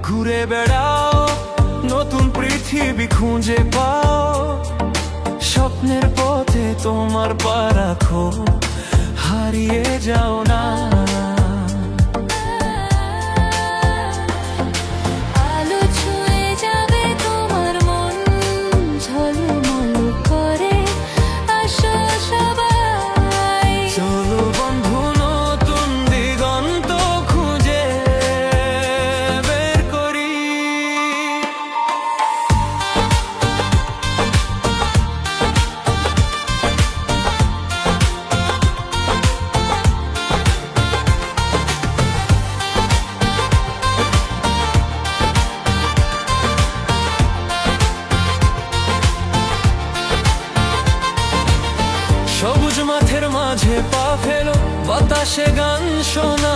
ঘুরে বেড়াও, নতুন পৃথিবী খুঁজে পাও, স্বপ্নের পথে তোমার পা রাখো, হারিয়ে যাও না। সবুজ মাঠের মাঝে পা ফেলো, বাতাসে গান শোনা,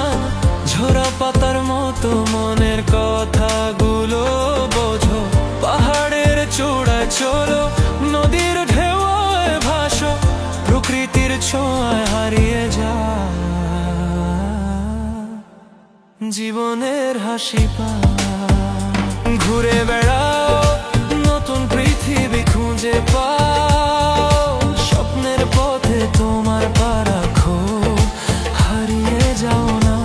ঝরা পাতার মতো মনের কথাগুলো বোঝো। পাহাড়ের চূড়ায় চলো, নদীর ঢেউয়ে ভাসো, প্রকৃতির ছোঁয়ায় হারিয়ে যা জীবনের হাসি পা। ঘুরে বেড়াও, নতুন পৃথিবী খুঁজে পাও, স্বপ্নের পথে তোমার পা রাখো, হারিয়ে যাও না।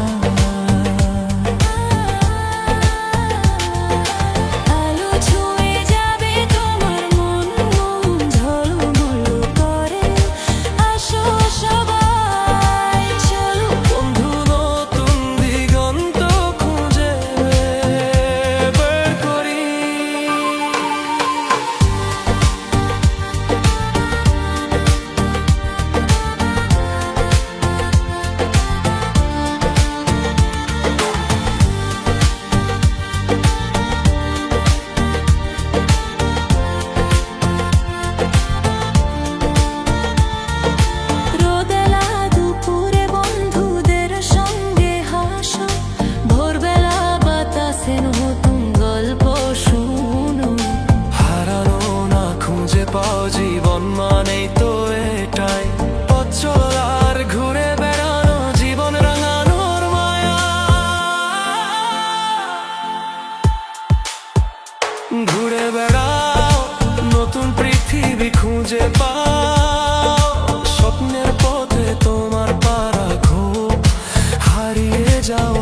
জীবন মানেই তো এটাই, পথ চলা আর ঘুরে বেড়ানো, জীবন রাঙানোর মায়া। ঘুরে বেড়াও, নতুন পৃথিবী খুঁজে পাও, স্বপ্নের পথে তোমার পা রাখো, হারিয়ে যাও